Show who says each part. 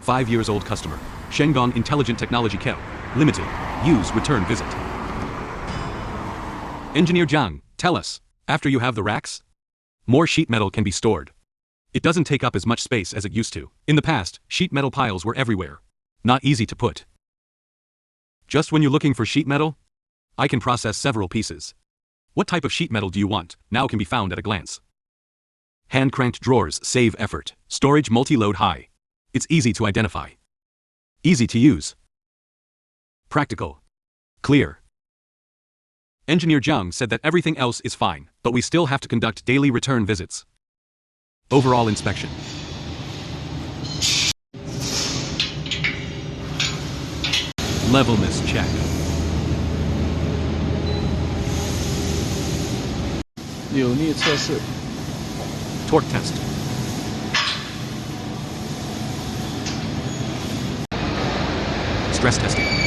Speaker 1: 5 years old customer. Shenggong Intelligent Technology Co. Limited. Use return visit. Engineer Zhang, tell us, after you have the racks, more sheet metal can be stored. It doesn't take up as much space as it used to. In the past, sheet metal piles were everywhere. Not easy to put. Just when you're looking for sheet metal, I can process several pieces. What type of sheet metal do you want? Now can be found at a glance. Hand-cranked drawers save effort. Storage multi-load high. It's easy to identify. Easy to use. Practical. Clear. Engineer Zhang said that everything else is fine, but we still have to conduct daily return visits. Overall inspection. Levelness check. Torque test. Stress testing.